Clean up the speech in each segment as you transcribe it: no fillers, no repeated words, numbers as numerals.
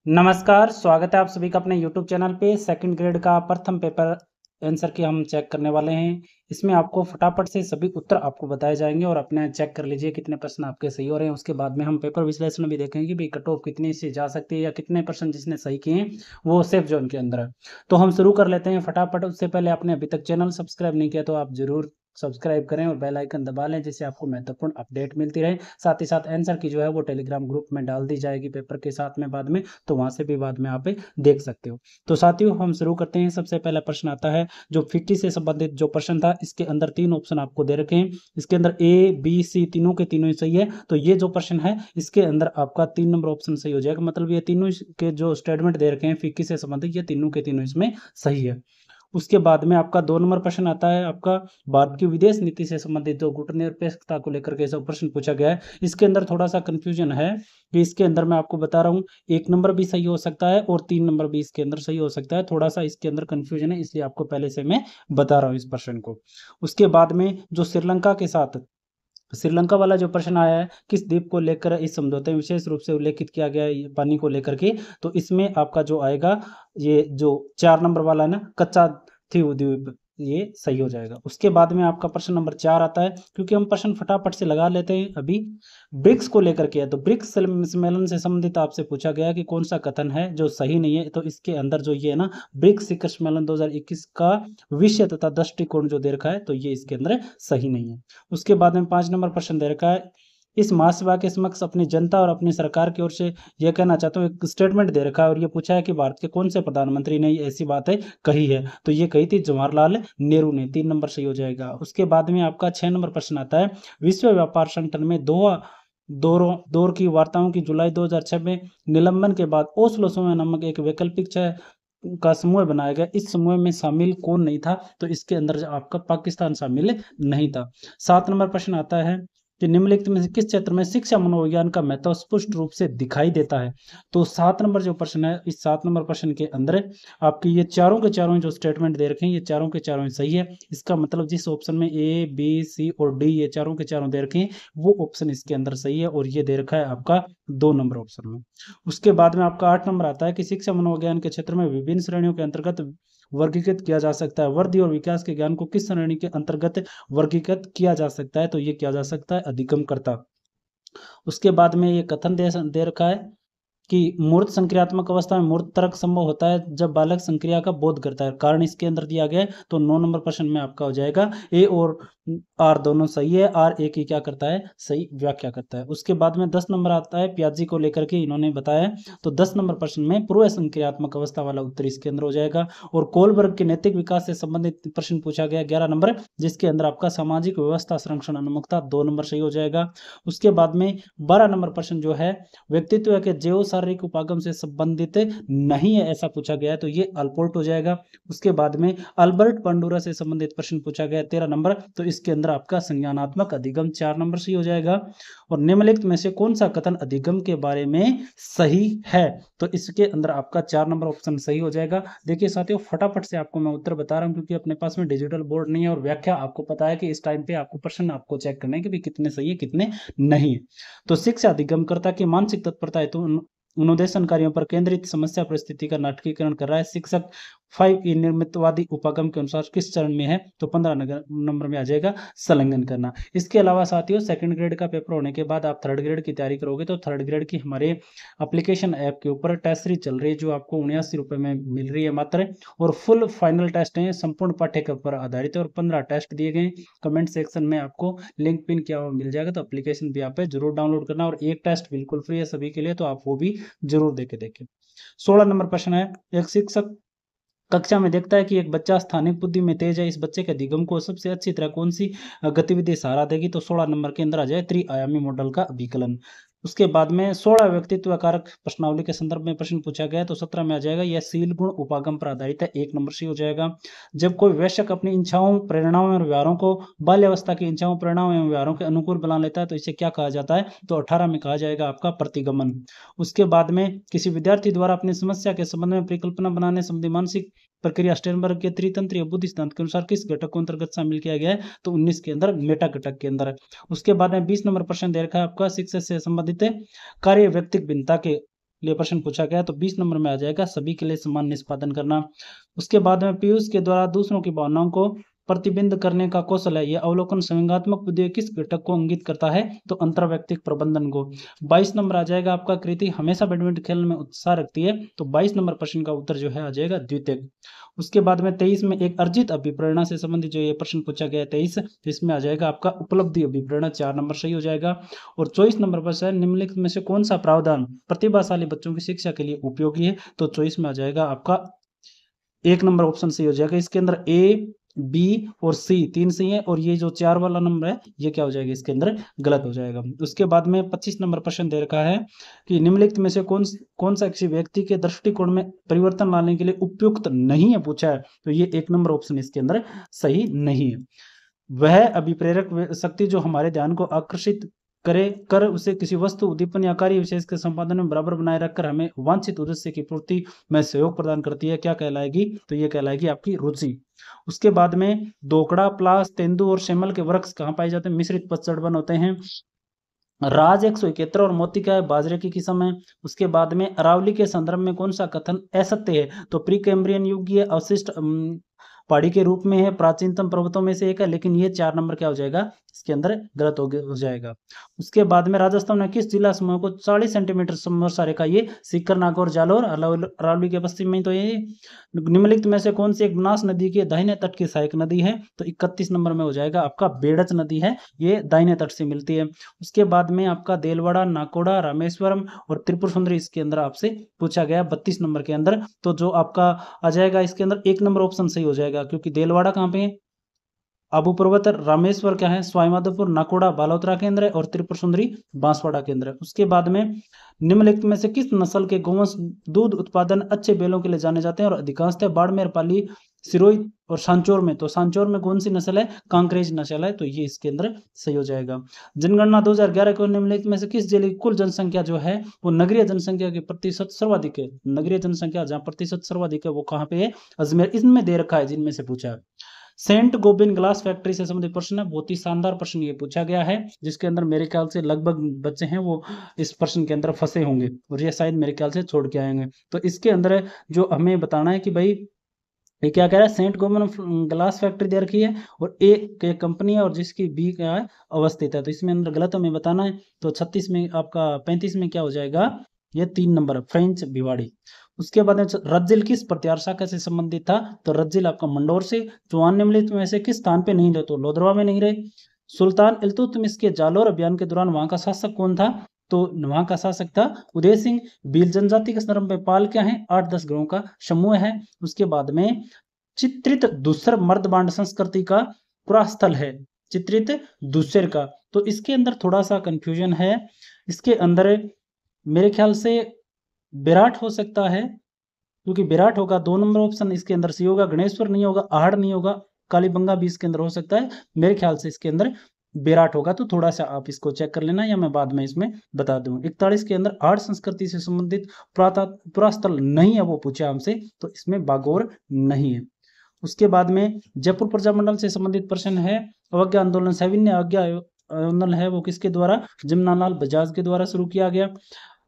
नमस्कार, स्वागत है आप सभी का अपने यूट्यूब चैनल पे। सेकंड ग्रेड का प्रथम पेपर आंसर की हम चेक करने वाले हैं। इसमें आपको फटाफट से सभी उत्तर आपको बताए जाएंगे और अपने चेक कर लीजिए कितने प्रश्न आपके सही हो रहे हैं। उसके बाद में हम पेपर विश्लेषण भी देखेंगे कि भाई कट ऑफ कितनी से जा सकती है या कितने परसेंट जिसने सही किए हैं वो सेफ जोन के अंदर है। तो हम शुरू कर लेते हैं फटाफट। उससे पहले आपने अभी तक चैनल सब्सक्राइब नहीं किया तो आप जरूर सब्सक्राइब करें और बेल आइकन दबा लें, जिससे आपको महत्वपूर्ण अपडेट मिलती रहे। साथ ही साथ आंसर की जो है वो टेलीग्राम ग्रुप में डाल दी जाएगी पेपर के साथ में बाद में, तो वहां से भी बाद में आप देख सकते हो। तो साथियों हम शुरू करते हैं। सबसे पहला प्रश्न आता है जो 50 से संबंधित जो प्रश्न था, इसके अंदर तीन ऑप्शन आपको दे रखे हैं। इसके अंदर ए बी सी तीनों के तीनों ही सही है। तो ये जो प्रश्न है इसके अंदर आपका 3 नंबर ऑप्शन सही हो जाएगा। मतलब ये तीनों के जो स्टेटमेंट दे रखे हैं 50 से संबंधित, ये तीनों के तीनों इसमें सही है। उसके बाद में आपका 2 नंबर प्रश्न आता है आपका भारत की विदेश नीति से संबंधित जो गुटनिरपेक्षता को लेकर के सब प्रश्न पूछा गया है। इसके अंदर थोड़ा सा कंफ्यूजन है कि इसके अंदर मैं आपको बता रहा हूँ 1 नंबर भी सही हो सकता है और 3 नंबर भी इसके अंदर सही हो सकता है। थोड़ा सा इसके अंदर कंफ्यूजन है, इसलिए आपको पहले से मैं बता रहा हूँ इस प्रश्न को। उसके बाद में जो श्रीलंका के साथ श्रीलंका वाला जो प्रश्न आया है, किस द्वीप को लेकर इस समझौते में विशेष रूप से उल्लेखित किया गया है पानी को लेकर के, तो इसमें आपका जो आएगा ये जो 4 नंबर वाला है ना, कच्चा थीव द्वीप, ये सही हो जाएगा। उसके बाद में आपका प्रश्न नंबर 4 आता है। क्योंकि हम प्रश्न फटाफट से लगा लेते हैं अभी। ब्रिक्स को लेकर के है, तो ब्रिक्स सम्मेलन से संबंधित आपसे पूछा गया कि कौन सा कथन है जो सही नहीं है। तो इसके अंदर जो ये है ना, ब्रिक्स शिखर सम्मेलन 2021 का विषय तथा दृष्टिकोण जो दे रखा है, तो ये इसके अंदर सही नहीं है। उसके बाद में 5 नंबर प्रश्न दे रखा है। इस महासभा के समक्ष अपनी जनता और अपनी सरकार की ओर से यह कहना चाहता हूँ, एक स्टेटमेंट दे रखा है और ये पूछा है कि भारत के कौन से प्रधानमंत्री ने ऐसी बातें कही है। तो ये कही थी जवाहरलाल नेहरू ने। 3 नंबर सही हो जाएगा। उसके बाद में आपका 6 नंबर प्रश्न आता है। विश्व व्यापार संगठन में दोहा दौर की वार्ताओं की जुलाई 2006 में निलंबन के बाद ओस्लो समूह नामक एक वैकल्पिक छह का समूह बनाया गया। इस समूह में शामिल कौन नहीं था? तो इसके अंदर आपका पाकिस्तान शामिल नहीं था। 7 नंबर प्रश्न आता है कि निम्नलिखित में से किस क्षेत्र में शिक्षा मनोविज्ञान का महत्व स्पष्ट रूप से दिखाई देता है? तो 7 नंबर जो प्रश्न है, इस 7 नंबर प्रश्न के अंदर आपके ये चारों के चारों जो स्टेटमेंट दे रखे हैं, ये चारों के चारों सही है। इसका मतलब जिस ऑप्शन में ए बी सी और डी ये चारों के चारों दे रखे हैं, वो ऑप्शन इसके अंदर सही है और ये दे रखा है आपका 2 नंबर ऑप्शन में। उसके बाद में आपका 8 नंबर आता है कि शिक्षा मनोविज्ञान के क्षेत्र में विभिन्न श्रेणियों के अंतर्गत वर्गीकृत किया जा सकता है। वृद्धि और विकास के ज्ञान को किस श्रेणी के अंतर्गत वर्गीकृत किया जा सकता है? तो ये किया जा सकता है अधिगमकर्ता। उसके बाद में ये कथन दे रखा है कि मूर्त संक्रियात्मक अवस्था में मूर्त तर्क संभव होता है जब बालक संक्रिया का बोध करता है। कारण इसके अंदर दिया गया है। तो 9 नंबर प्रश्न में आपका हो जाएगा ए और आर दोनों सही है। आर ए की क्या करता है? सही व्याख्या करता है। उसके बाद में 10 नंबर आता है पियाजी को लेकर के इन्होंने बताया। तो 10 नंबर प्रश्न में पूर्व संक्रियात्मक अवस्था वाला उत्तर इसके अंदर हो जाएगा। और कोलबर्ग के नैतिक विकास से संबंधित प्रश्न पूछा गया 11 नंबर, जिसके अंदर आपका सामाजिक व्यवस्था संरक्षण उन्मुखता 2 नंबर सही हो जाएगा। उसके बाद में 12 नंबर प्रश्न जो है व्यक्तित्व के जैव शारीरिक उपागम से संबंधित नहीं है, ऐसा पूछा गया है। तो ये अल्पोर्ट हो जाएगा। उसके बाद में अल्बर्ट पंडूरा से संबंधित प्रश्न पूछा गया 13 नंबर, तो इसके अंदर आपका संज्ञानात्मक अधिगम 4 नंबर सही हो जाएगा। और निम्नलिखित में से कौन सा कथन अधिगम के बारे में सही है? तो इसके अंदर आपका 4 नंबर ऑप्शन सही हो जाएगा। देखिए साथियों, फटाफट से आपको मैं उत्तर बता रहा हूँ क्योंकि अपने पास में डिजिटल बोर्ड नहीं है और व्याख्या आपको पता है कि इस टाइम पे आपको प्रश्न आपको चेक करना है कि भी कितने सही है कितने नहीं है। तो शिक्षा अधिगमकर्ता की मानसिक तत्परता हेतु अनुदेशन कार्यों पर केंद्रित समस्या परिस्थिति का नाटकीकरण कर रहा है। शिक्षक 5 ई निर्मितवादी उपागम के अनुसार किस चरण में है? तो 15 नंबर में आ जाएगा संलग्न करना। इसके अलावा साथियों, सेकंड ग्रेड का पेपर होने के बाद आप थर्ड ग्रेड की तैयारी करोगे तो थर्ड ग्रेड की हमारे एप्लीकेशन ऐप के ऊपर टेस्ट सीरीज चल रही है जो आपको 79 रुपए में मिल रही है मात्र। और फुल फाइनल टेस्ट है, संपूर्ण पाठ्यक्रम पर आधारित है और 15 टेस्ट दिए गए। कमेंट सेक्शन में आपको लिंक पिन किया हुआ मिल जाएगा, तो एप्लीकेशन भी आप जरूर डाउनलोड करना। और एक टेस्ट बिल्कुल फ्री है सभी के लिए, तो आप वो भी जरूर देके देखें। 16 नंबर प्रश्न है। एक शिक्षक कक्षा में देखता है कि एक बच्चा स्थानिक बुद्धि में तेज है। इस बच्चे के अधिगम को सबसे अच्छी तरह कौन सी गतिविधि सहारा देगी? तो 16 नंबर के अंदर आ जाए त्रिआयामी मॉडल का अभिकलन। उसके बाद में 16 व्यक्तित्व कारक प्रश्नावली के संदर्भ में प्रश्न पूछा गया है, तो 17 में आ जाएगा यह शील गुण उपागम पर आधारित है। 1 नंबर सही हो जाएगा। जब कोई वयस्क अपनी इच्छाओं प्रेरणाओं और व्यवहारों को बाल्यावस्था की इच्छाओं प्रेरणाओं एवं व्यवहारों के अनुकूल बना लेता है तो इसे क्या कहा जाता है? तो 18 में कहा जाएगा आपका प्रतिगमन। उसके बाद में किसी विद्यार्थी द्वारा अपनी समस्या के संबंध में परिकल्पना बनाने संबंधी मानसिक प्रक्रिया स्टेनबर्ग के त्रितंत्रीय बुद्धि सिद्धांत के अनुसार किस घटक को अंतर्गत शामिल किया गया है? तो 19 के अंदर मेटा घटक के अंदर है। उसके बाद में 20 नंबर प्रश्न दे रखा है आपका शिक्षा से संबंधित कार्य व्यक्तिक भिन्नता के लिए प्रश्न पूछा गया, तो 20 नंबर में आ जाएगा सभी के लिए समान निष्पादन करना। उसके बाद में पीयूष के द्वारा दूसरों की भावनाओं को प्रतिबिंब करने का कौशल है। यह अवलोकन संवेगात्मक बुद्धि किस घटक को इंगित करता है, तो अंतर्वैयक्तिक प्रबंधन को। 22 नंबर आ जाएगा आपका कृति हमेशा बैडमिंटन खेलने में उत्साह रखती है, तो 22 नंबर प्रश्न का उत्तर जो है आ जाएगा द्वितीयक। उसके बाद में 23 में एक अर्जित अभिप्रेरणा से संबंधित जो ये प्रश्न पूछा गया है 23, तो इसमें आ जाएगा आपका उपलब्धि अभिप्रेरणा, 4 नंबर सही हो जाएगा। और 24 नंबर पर है निम्नलिखित में से कौन सा प्रावधान प्रतिभाशाली बच्चों की शिक्षा के लिए उपयोगी है, तो 24 में आ जाएगा आपका 1 नंबर ऑप्शन सही हो जाएगा। इसके अंदर ए, बी और सी, 3 सही है, और ये जो 4 वाला नंबर है ये क्या हो जाएगा, इसके अंदर गलत हो जाएगा। उसके बाद में 25 नंबर प्रश्न दे रखा है कि निम्नलिखित में से कौन सा किसी व्यक्ति के दृष्टिकोण में परिवर्तन लाने के लिए उपयुक्त नहीं है पूछा है, तो ये 1 नंबर ऑप्शन इसके अंदर सही नहीं है। वह अभिप्रेरक शक्ति जो हमारे ध्यान को आकर्षित कर उसे किसी वस्तु, उद्दीपन या कार्य विशेष के संपादन में बराबर बनाए रखकर हमें वांछित उद्देश्य की पूर्ति में सहयोग प्रदान करती है, क्या कहलाएगी, तो ये कहलाएगी आपकी रुचि। उसके बाद में दोकड़ा, प्लास, तेंदु और शेमल के वृक्ष कहाँ पाए जाते हैं, मिश्रित पतझड़ वन होते हैं। राज 171 और मोती का बाजरे की किस्म है। उसके बाद में अरावली के संदर्भ में कौन सा कथन असत्य है, तो प्री कैम्ब्रियन युगीय अवशिष्ट पहाड़ी के रूप में है, प्राचीनतम पर्वतों में से एक है, लेकिन ये 4 नंबर क्या हो जाएगा, इसके अंदर गलत हो जाएगा। उसके बाद में राजस्थान में किस जिला समूह को 40 सेंटीमीटर समवर्षा रेखा, ये सीकर, नागौर, जालोर, अरावली के पश्चिम में, तो ये निम्नलिखित में से कौन सी एक बनास नदी के दाहिने तट की सहायक नदी है, तो 31 नंबर में हो जाएगा आपका बेड़च नदी है, ये दाहिने तट से मिलती है। उसके बाद में आपका देलवाड़ा, नाकोड़ा, रामेश्वरम और त्रिपुर सुंदरी इसके अंदर आपसे पूछा गया 32 नंबर के अंदर, तो जो आपका आ जाएगा इसके अंदर 1 नंबर ऑप्शन सही हो जाएगा, क्योंकि देलवाड़ा कहाँ पे है, आबू पर्वत, रामेश्वर क्या है, स्वाईमाधोपुर, नाकोड़ा बालोतरा केंद्र है, और त्रिपुर सुंदरी बांसवाड़ा केंद्र है। उसके बाद में निम्नलिखित में से किस नस्ल के गोवंश दूध उत्पादन अच्छे बैलों के लिए जाने जाते हैं, और अधिकांशतः बाड़मेर, पाली, सिरोही और सांचौर में, तो सांचौर में कौन सी नस्ल है, कांकरेज नस्ल है, तो ये इसके अंदर सही हो जाएगा। जनगणना 2011 को निम्नलिखित में से किस जिले की कुल जनसंख्या जो है वो नगरीय जनसंख्या के प्रतिशत सर्वाधिक है, नगरीय जनसंख्या जहां प्रतिशत सर्वाधिक है वो कहाँ पे है, अजमेर। इसमें दे रखा है जिनमें से पूछा है। सेंट गोबिन ग्लास फैक्ट्री से संबंधित प्रश्न है, बहुत ही शानदार प्रश्न ये पूछा गया है, जिसके अंदर मेरे ख्याल से लगभग बच्चे हैं वो इस प्रश्न के अंदर फंसे होंगे, और ये शायद मेरे ख्याल से छोड़ के आएंगे। तो इसके अंदर जो हमें बताना है कि भाई ये क्या कह रहा है, सेंट गोबिन ग्लास फैक्ट्री दे रखी है और ए कंपनी है और जिसकी बी क्या है अवस्थित है, तो इसमें अंदर गलत हमें बताना है। तो 36 में आपका 35 में क्या हो जाएगा, ये 3 नंबर फ्रेंच भिवाड़ी। उसके बाद रज्जिल किस प्रत्यार शाखा से संबंधित था, तो रज्जिल आपका मंडोर से। चौहान निम्नलिखित में से किस स्थान पे नहीं रहे, तो लोधरवा में नहीं रहे। सुल्तान इल्तुतमिश के जालोर अभियान के दौरान वहां का शासक कौन था, तो वहां का शासक था उदय सिंह। भील जनजाति के संदर्भ में पाल क्या है, 8-10 ग्रोह का समूह है। उसके बाद में चित्रित दूसर मर्दबांड संस्कृति का पुरास्थल है, चित्रित दूसर का, तो इसके अंदर थोड़ा सा कंफ्यूजन है। इसके अंदर मेरे ख्याल से विराट हो सकता है, क्योंकि विराट होगा 2 नंबर ऑप्शन इसके अंदर सी होगा, गणेश्वर नहीं होगा, आहड़ नहीं होगा, कालीबंगा भी इसके अंदर हो सकता है। मेरे ख्याल से इसके अंदर विराट होगा, तो थोड़ा सा आप इसको चेक कर लेना या मैं बाद में इसमें बता दूं। 41 के अंदर आहड़ संस्कृति से संबंधित पुरास्थल नहीं है वो पूछा हमसे, तो इसमें बागोर नहीं है। उसके बाद में जयपुर प्रजामंडल से संबंधित प्रश्न है, अवज्ञा आंदोलन, सविनय अवज्ञा आंदोलन है वो किसके द्वारा, जमनालाल बजाज के द्वारा शुरू किया गया।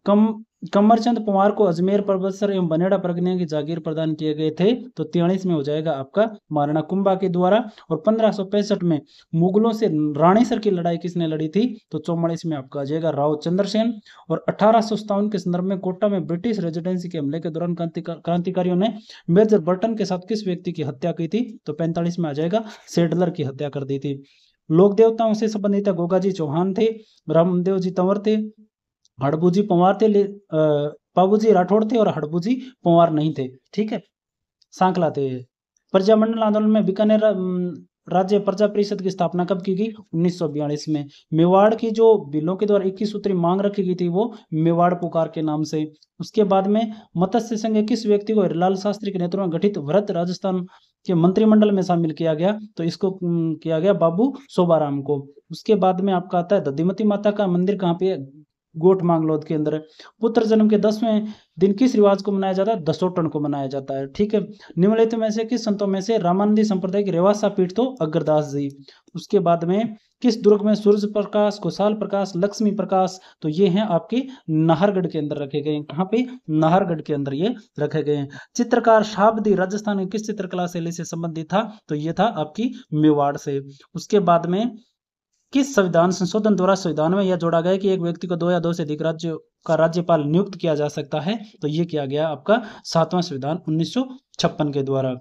कमरचंद पंवार को अजमेर परबतसर एवं बनेड़ा परगने की जागीर प्रदान किए गए थे, तो 43 में हो जाएगा आपका महाराणा कुंभा के द्वारा। और 1565 में मुगलों से राणीसर की लड़ाई किसने लड़ी थी, तो 44 में आपका आ जाएगा राव चंद्रसेन। और 1857 के संदर्भ में कोटा में ब्रिटिश रेजिडेंसी के हमले के दौरान क्रांतिकारियों ने मेजर बर्टन के साथ किस व्यक्ति की हत्या की थी, तो 45 में आ जाएगा सेडलर की हत्या कर दी थी। लोक देवताओं से संबंधित गोगाजी चौहान थे, रामदेव जी तंवर थे, हड़बूजी पंवार थे, बाबूजी राठौड़ थे और हड़बूजी पंवार नहीं थे, ठीक है, सांकला थे। प्रजामंडल आंदोलन में बीकानेर राज्य प्रजा परिषद की स्थापना कब की गई, 1942 में। मेवाड़ की जो बिलों के द्वारा 21 सूत्री मांग रखी गई थी वो मेवाड़ पुकार के नाम से। उसके बाद में मत्स्य संघ किस व्यक्ति को हरिलाल शास्त्री के नेतृत्व में गठित वृहत राजस्थान के मंत्रिमंडल में शामिल किया गया, तो इसको किया गया बाबू शोभाराम को। उसके बाद में आपका आता है दधिमती माता का मंदिर कहाँ पे है, गोट मांगलोद के अंदर। पुत्र जन्म के 10वें दिन किस रिवाज को मनाया जाता है? दसोटन को मनाया जाता है। ठीक है। निम्नलिखित में से किस संतों में से रामानंदी संप्रदाय की रेवासा पीठ तो अग्रदास जी। उसके बाद में किस दुर्ग में सूर्य प्रकाश, कुशाल प्रकाश, लक्ष्मी प्रकाश, तो ये हैं आपके नाहरगढ़ के अंदर रखे गए हैं। कहाँ पे? नाहरगढ़ के अंदर ये रखे गए हैं। चित्रकार शाहबदी राजस्थान की किस चित्रकला शैली से संबंधित था? तो ये था आपकी मेवाड़ से। उसके बाद में किस संविधान संशोधन द्वारा संविधान में यह जोड़ा गया कि एक व्यक्ति को 2 या 2 से अधिक राज्यों का राज्यपाल नियुक्त किया जा सकता है? तो ये किया गया आपका 7वां संविधान 1956 के द्वारा।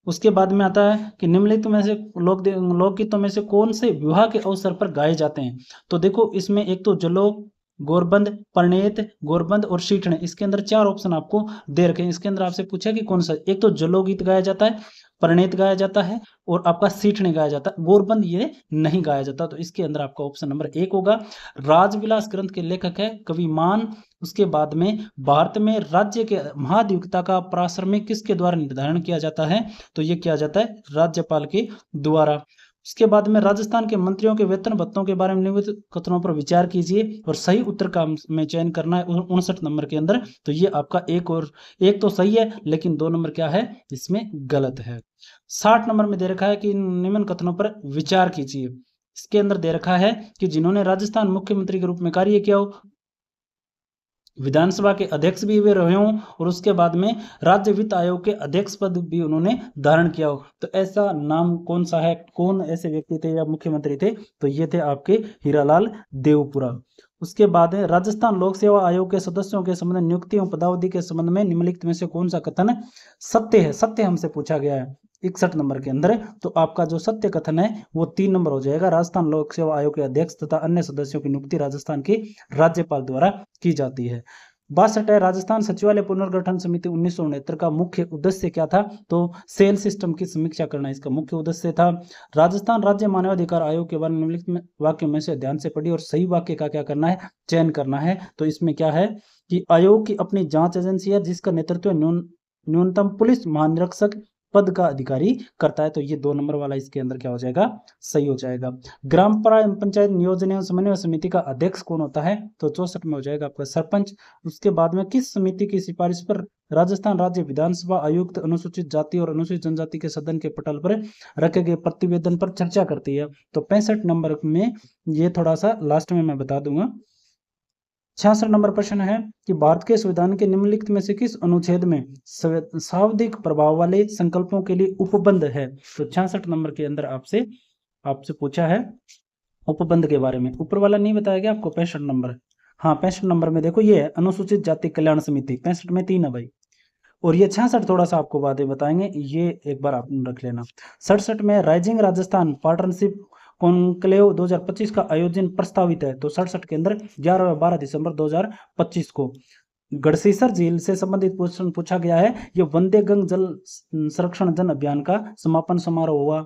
उसके बाद में आता है कि निम्नलिखित में से लोकगीतों में से कौन से विवाह के अवसर पर गाए जाते हैं? तो देखो इसमें एक तो जलोग, गोरबंद, परिणीत, गोरबंद और सीठने, इसके अंदर 4 ऑप्शन आपको दे रखे हैं। इसके अंदर आपसे पूछा कि कौन सा? एक तो जलोग गीत गाया जाता है, परिणीत गाया जाता है और आपका सीठने गाया जाता है। गोरबंद ये नहीं गाया जाता। तो इसके अंदर आपका ऑप्शन नंबर 1 होगा। राजविलास ग्रंथ के लेखक है कवि मान। उसके बाद में भारत में राज्य के महाधिवक्ता का प्राश्रमिक किसके द्वारा निर्धारण किया जाता है? तो ये किया जाता है राज्यपाल के द्वारा। उसके बाद में राजस्थान के मंत्रियों के वेतन भत्तों के बारे में निम्नलिखित कथनों पर विचार कीजिए और सही उत्तर का में चयन करना है 59 नंबर के अंदर। तो ये आपका एक तो सही है, लेकिन 2 नंबर क्या है? इसमें गलत है। 60 नंबर में दे रखा है कि निम्न कथनों पर विचार कीजिए। इसके अंदर दे रखा है कि जिन्होंने राजस्थान मुख्यमंत्री के रूप में कार्य किया हो, विधानसभा के अध्यक्ष भी वे रहे हों और उसके बाद में राज्य वित्त आयोग के अध्यक्ष पद भी उन्होंने धारण किया हो। तो ऐसा नाम कौन सा है? कौन ऐसे व्यक्ति थे या मुख्यमंत्री थे? तो ये थे आपके हीरालाल देवपुरा। उसके बाद है राजस्थान लोक सेवा आयोग के सदस्यों के संबंध में नियुक्ति एवं पदावधि के संबंध में निम्नलिखित में से कौन सा कथन सत्य है? सत्य हमसे पूछा गया है 61 नंबर के अंदर। तो आपका जो सत्य कथन है वो 3 नंबर हो जाएगा। राजस्थान लोक सेवा आयोग के अध्यक्ष तथा अन्य सदस्यों की नियुक्ति राजस्थान के राज्यपाल द्वारा की जाती है। 62 है राजस्थान सचिवालय पुनर्गठन समिति 1969 का मुख्य उद्देश्य क्या था? तो सेल सिस्टम की समीक्षा करना इसका मुख्य उद्देश्य था। राजस्थान राज्य मानवाधिकार आयोग के बारे में निम्नलिखित वाक्य में से ध्यान से पढ़िए और सही वाक्य का क्या करना है? चयन करना है। तो इसमें क्या है कि आयोग की अपनी जांच एजेंसी है जिसका नेतृत्व न्यूनतम पुलिस महानिरीक्षक पद का अधिकारी करता है। तो ये 2 नंबर वाला इसके अंदर क्या हो जाएगा? सही हो जाएगा। ग्राम पंचायत नियोजन एवं समन्वय समिति का अध्यक्ष कौन होता है? तो 64 में हो जाएगा आपका सरपंच। उसके बाद में किस समिति की सिफारिश पर राजस्थान राज्य विधानसभा आयुक्त अनुसूचित जाति और अनुसूचित जनजाति के सदन के पटल पर रखे गए प्रतिवेदन पर चर्चा करती है? तो 65 नंबर में ये थोड़ा सा लास्ट में मैं बता दूंगा। 66 नंबर प्रश्न है कि भारत के संविधान के निम्नलिखित में से किस अनुच्छेद में शाब्दिक प्रभाव वाले संकल्पों के लिए उपबंध है? तो 66 नंबर के अंदर आपसे पूछा है उपबंध के बारे में। ऊपर वाला नहीं बताया गया आपको 65 नंबर। हाँ 65 नंबर में देखो ये है अनुसूचित जाति कल्याण समिति। 65 में 3 है भाई। और ये 66 थोड़ा सा आपको बातें बताएंगे, ये एक बार आप रख लेना। 67 में राइजिंग राजस्थान पार्टनरशिप कॉन्क्लेव 2025 का आयोजन प्रस्तावित है। तो 67 के अंदर 11 और 12 दिसंबर 2025 को गढ़सीसर झील से संबंधित प्रश्न पूछा गया है। ये वंदे गंग जल संरक्षण जन अभियान का समापन समारोह हुआ।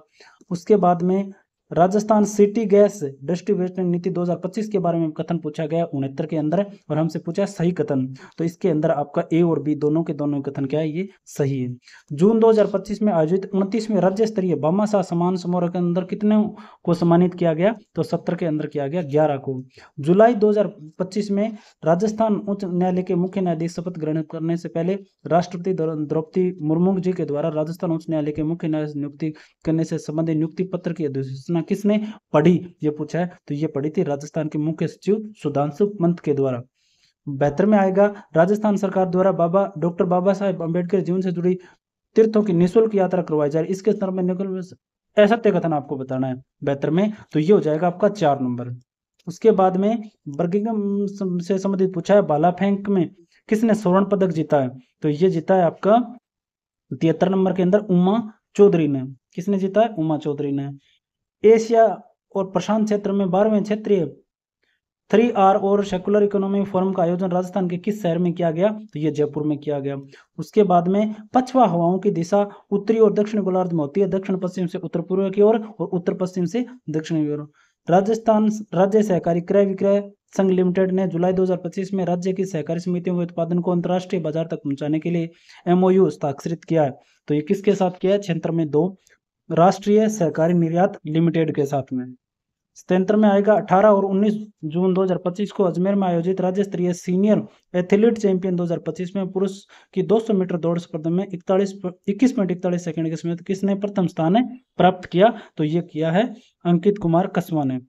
उसके बाद में राजस्थान सिटी गैस डिस्ट्रीब्यूशन नीति 2025 के बारे में कथन पूछा गया 69 के अंदर और हमसे पूछा सही कथन। तो इसके अंदर आपका ए और बी दोनों के दोनों कथन क्या है? ये सही है। जून 2025 में आयोजित 29वें राज्य स्तरीय भामाशाह सम्मान समारोह के अंदर कितने को सम्मानित किया गया? तो 70 के अंदर किया गया 11 को। जुलाई 2025 में राजस्थान उच्च न्यायालय के मुख्य न्यायाधीश शपथ ग्रहण करने से पहले राष्ट्रपति द्रौपदी मुर्मू जी के द्वारा राजस्थान उच्च न्यायालय के मुख्य न्यायाधीश नियुक्ति करने से संबंधित नियुक्ति पत्र की अधिसूचना किसने पढ़ी? ये पूछा है। तो ये पढ़ी थी राजस्थान के मुख्य सचिव सुधांशु पंत के द्वारा। 72 में आएगा राजस्थान सरकार द्वारा डॉक्टर बाबा साहेब अम्बेडकर जीवन से जुड़ी तीर्थों की निःशुल्क यात्रा करवाई जा रही, इसके संदर्भ में असत्य कथन आपको बताना है 72 में। तो ये हो जाएगा आपका 4 नंबर। उसके बाद में बर्गिंघम से संबंधित पूछा है भाला फेंक में किसने स्वर्ण पदक जीता है? तो ये जीता है आपका 73 नंबर के अंदर उमा चौधरी ने। किसने जीता है? उमा चौधरी ने। एशिया और प्रशांत क्षेत्र में 12वें क्षेत्रीय 3R और सेकुलर इकोनॉमी फोरम का आयोजन राजस्थान के किस शहर में किया गया? तो ये जयपुर में किया गया। उसके बाद में पछवा हवाओं की दिशा उत्तरी और दक्षिणी गोलार्ध में होती है, दक्षिण पश्चिम से उत्तर पूर्व की ओर और उत्तर पश्चिम से दक्षिणी की ओर। राजस्थान राज्य सहकारी क्रय विक्रय संघ लिमिटेड ने जुलाई 2025 में राज्य की सहकारी समितियों के उत्पादन को अंतर्राष्ट्रीय बाजार तक पहुंचाने के लिए MOU हस्ताक्षरित किया है। तो ये किसके साथ किया है? क्षेत्र में 2 राष्ट्रीय सहकारी निर्यात लिमिटेड के साथ में। सत्यंतर में आएगा 18 और 19 जून 2025 को अजमेर में आयोजित राज्य स्तरीय सीनियर एथलीट चैंपियन 2025 में पुरुष की 200 मीटर दौड़ स्पर्धा में 21.41 सेकंड के समय किसने प्रथम स्थान प्राप्त किया? तो ये किया है अंकित कुमार कस्वा ने।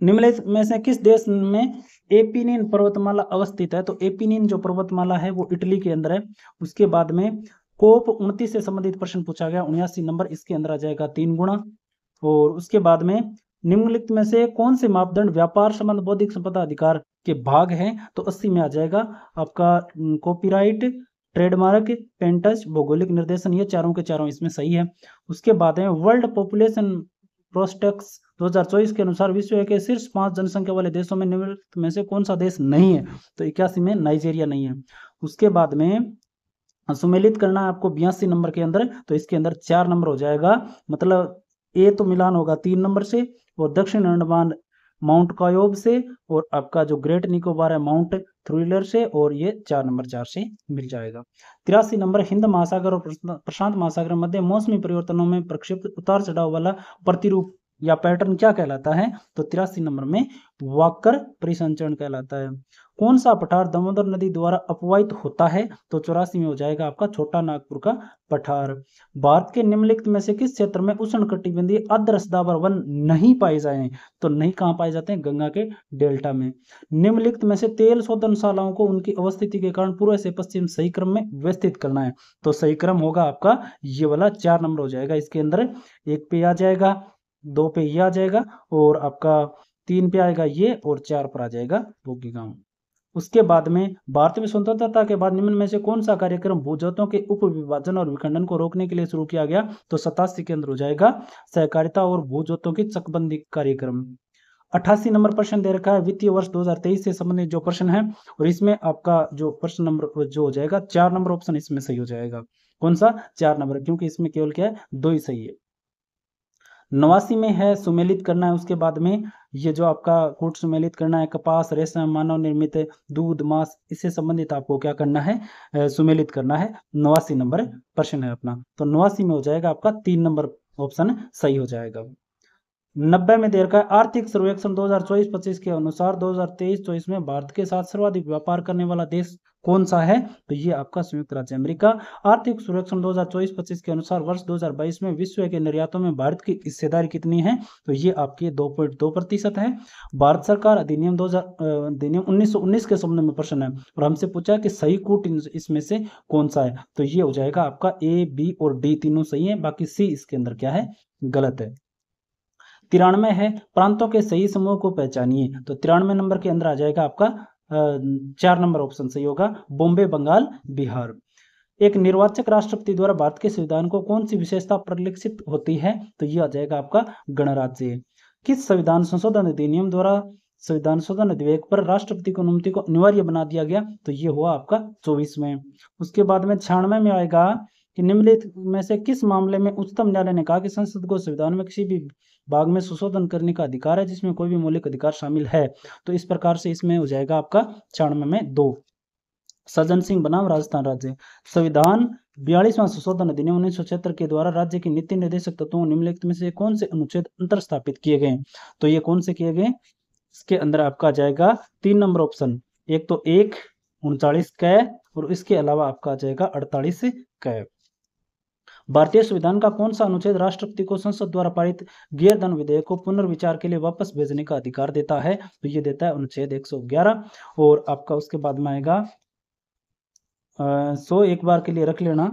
निम्नलिखित में से किस देश में एपिनीन पर्वतमाला अवस्थित है? तो एपिनीन जो पर्वतमाला है वो इटली के अंदर है। उसके बाद में कोप 29 से संबंधित प्रश्न पूछा गया, 79 नंबर, इसके अंदर आ जाएगा 3 गुना। और उसके बाद में निम्नलिखित में से कौन से मापदंड व्यापार संबंध बौद्धिक संपदा अधिकार के भाग हैं? तो 80 में आ जाएगा आपका कॉपीराइट, ट्रेडमार्क, पेटेंट, भौगोलिक निर्देशन, ये चारों के चारों इसमें सही है। उसके बाद में वर्ल्ड पॉपुलेशन प्रोस्टेक्स 2024 के अनुसार विश्व के शीर्ष 5 जनसंख्या वाले देशों में निम्नलिखित में से कौन सा देश नहीं है? तो 81 में नाइजीरिया नहीं है। उसके बाद में सुमेलित करना है आपको 82 नंबर के अंदर, तो इसके अंदर 4 नंबर हो जाएगा, मतलब ए तो मिलान होगा 3 नंबर से, और दक्षिण अंडमान माउंट कायोब से, और आपका जो ग्रेट निकोबार है माउंट थ्रिलर से, और ये 4 नंबर 4 से मिल जाएगा। 83 नंबर हिंद महासागर और प्रशांत महासागर मध्य मौसमी परिवर्तनों में प्रक्षेपित उतार चढ़ाव वाला प्रतिरूप या पैटर्न क्या कहलाता है? तो 83 नंबर में वाकर परिसंचरण कहलाता है। कौन सा पठार दामोदर नदी द्वारा अपवाहित होता है? तो 84 में हो जाएगा आपका छोटा नागपुर का पठार। भारत के निम्नलिखित में से किस क्षेत्र में उष्णकटिबंधीय अर्ध रसदार वन नहीं पाए जाए? तो नहीं कहाँ पाए जाते हैं? गंगा के डेल्टा में। निम्नलिखित में से तेल शोधनशालाओं को उनकी अवस्थिति के कारण पूर्व से पश्चिम सही क्रम में व्यवस्थित करना है। तो सही क्रम होगा आपका ये वाला 4 नंबर हो जाएगा। इसके अंदर 1 पे आ जाएगा, 2 पे ये आ जाएगा, और आपका 3 पे आएगा ये, और 4 पर आ जाएगा बोगीगांव। उसके बाद में भारत में स्वतंत्रता के बाद निम्न में से कौन सा कार्यक्रम भूजोतों के उपविभाजन और विखंडन को रोकने के लिए शुरू किया गया? तो 87 के अंदर हो जाएगा सहकारिता और भूजोतों की चकबंदी कार्यक्रम। 88 नंबर प्रश्न दे रखा है वित्तीय वर्ष 2023 से संबंधित जो प्रश्न है, और इसमें आपका जो प्रश्न नंबर जो हो जाएगा 4 नंबर ऑप्शन इसमें सही हो जाएगा। कौन सा? 4 नंबर, क्योंकि इसमें केवल क्या है 2 ही सही है। 89 में है सुमेलित करना है। उसके बाद में ये जो आपका कूट सुमेलित करना है, कपास, रेशम, मानव निर्मित दूध, मांस, इससे संबंधित आपको क्या करना है? सुमेलित करना है। 89 नंबर प्रश्न है अपना, तो 89 में हो जाएगा आपका 3 नंबर ऑप्शन सही हो जाएगा। 90 में दे रखा है आर्थिक सर्वेक्षण 2024-25 के अनुसार 2023-24 में भारत के साथ सर्वाधिक व्यापार करने वाला देश कौन सा है? तो ये आपका संयुक्त राज्य अमेरिका। आर्थिक सर्वेक्षण 2024-25 के अनुसार वर्ष 2022 में विश्व के निर्यातों में भारत की हिस्सेदारी कितनी है? तो ये आपकी 2.2% है। भारत सरकार अधिनियम 1919 के संबंध में प्रश्न है, और हमसे पूछा है कि सही कूट इसमें से कौन सा है? तो ये हो जाएगा आपका ए, बी और डी तीनों सही है, बाकी सी इसके अंदर क्या है? गलत है। 93 है प्रांतों के सही समूह को पहचानिए। तो 93 नंबर के अंदर आ जाएगा आपका 4 नंबर ऑप्शन सही होगा, बॉम्बे, बंगाल, बिहार। एक निर्वाचक राष्ट्रपति द्वारा भारत के संविधान को कौन सी विशेषता परिलक्षित होती है? तो ये आ जाएगा आपका गणराज्य। किस संविधान संशोधन अधिनियम द्वारा संविधान संशोधन विधेयक पर राष्ट्रपति की अनुमति को अनिवार्य बना दिया गया? तो ये हुआ आपका 24 में। उसके बाद में 96 में आएगा कि निम्नलिखित में से किस मामले में उच्चतम न्यायालय ने कहा कि संसद को संविधान में किसी भी भाग में संशोधन करने का अधिकार है जिसमें कोई भी मौलिक अधिकार शामिल है? तो इस प्रकार से इसमें हो जाएगा आपका 96 में 2। सज्जन सिंह बनाम राजस्थान राज्य। संविधान 42वां संशोधन अधिनियम 1976 के द्वारा राज्य की नीति निर्देशक तत्वों निम्नलिखित में से कौन से अनुच्छेद अंतरस्थापित किए गए? तो ये कौन से किए गए? इसके अंदर आपका जाएगा 3 नंबर ऑप्शन, एक तो 1, 39 क, और इसके अलावा आपका आ जाएगा 48 क। भारतीय संविधान का कौन सा अनुच्छेद राष्ट्रपति को संसद द्वारा पारित गैर धन विधेयक को पुनर्विचार के लिए वापस भेजने का अधिकार देता है? तो ये देता है अनुच्छेद 111। और आपका उसके बाद में आएगा 100 एक बार के लिए रख लेना,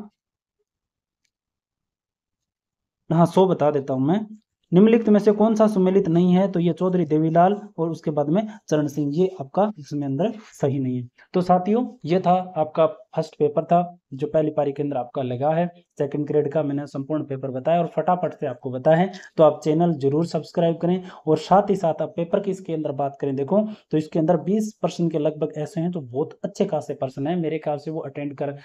हाँ 100 बता देता हूं मैं। निम्नलिखित में से कौन सा सुमेलित नहीं है? तो ये चौधरी देवीलाल और उसके बाद में चरण सिंह, ये आपका इसमें अंदर सही नहीं है। तो साथियों ये था आपका फर्स्ट पेपर था जो पहली पारी के अंदर आपका लगा है। सेकंड ग्रेड का मैंने संपूर्ण पेपर बताया और फटाफट से आपको बताया है, तो आप चैनल जरूर सब्सक्राइब करें। और साथ ही साथ आप पेपर की इसके अंदर बात करें, देखो तो इसके अंदर 20% के लगभग ऐसे हैं जो बहुत अच्छे खासे पर्सन है, मेरे ख्याल से वो अटेंड कर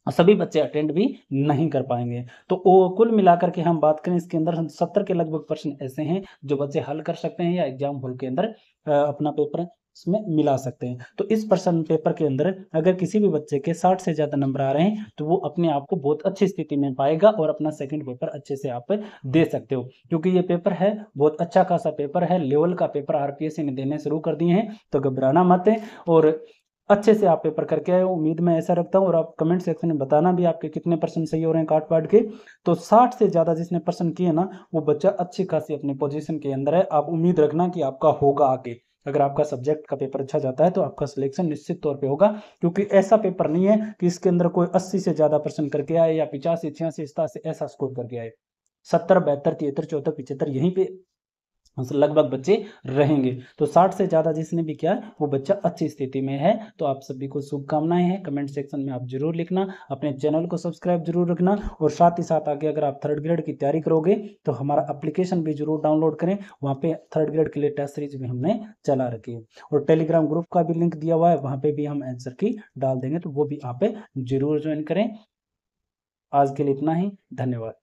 सभी बच्चे अटेंड भी नहीं कर पाएंगे। तो कुल मिलाकर के हम बात करें इसके अंदर 70 के लगभग प्रश्न ऐसे हैं जो बच्चे हल कर सकते हैं या एग्जाम हॉल के अंदर अपना पेपर इसमें मिला सकते हैं। तो इस प्रश्न पेपर के अंदर अगर किसी भी बच्चे के 60 से ज़्यादा नंबर आ रहे हैं तो वो अपने आप को बहुत अच्छी स्थिति में पाएगा और अपना सेकंड पेपर अच्छे से आप दे सकते हो, क्योंकि ये पेपर है बहुत अच्छा खासा पेपर है, लेवल का पेपर आरपीएससी ने देने शुरू कर दिए हैं, तो घबराना मत है और अच्छे से आप पेपर करके आए हो, उम्मीद मैं ऐसा रखता हूँ। और आप कमेंट सेक्शन में बताना भी आपके कितने परसेंट सही हो रहे हैं काट पाट के। तो 60 से ज़्यादा जिसने परसेंट किए ना वो बच्चा अच्छी खासी अपनी पोजीशन के अंदर है, आप उम्मीद रखना कि आपका होगा आगे। अगर आपका सब्जेक्ट का पेपर अच्छा जाता है तो आपका सिलेक्शन निश्चित तौर पे होगा, क्योंकि ऐसा पेपर नहीं है कि इसके अंदर कोई 80 से ज़्यादा परसेंट करके आए या 85, 86, 87 ऐसा स्कोर करके आए। 70, 72, 73, 74, 75 यहीं पे लगभग बच्चे रहेंगे। तो 60 से ज़्यादा जिसने भी किया वो बच्चा अच्छी स्थिति में है। तो आप सभी को शुभकामनाएं हैं, कमेंट सेक्शन में आप जरूर लिखना, अपने चैनल को सब्सक्राइब जरूर रखना और साथ ही साथ आगे अगर आप थर्ड ग्रेड की तैयारी करोगे तो हमारा एप्लीकेशन भी जरूर डाउनलोड करें, वहाँ पे थर्ड ग्रेड के लिए टेस्ट सीरीज भी हमने चला रखी है और टेलीग्राम ग्रुप का भी लिंक दिया हुआ है, वहाँ पे भी हम आंसर की डाल देंगे, तो वो भी आप जरूर ज्वाइन करें। आज के लिए इतना ही, धन्यवाद।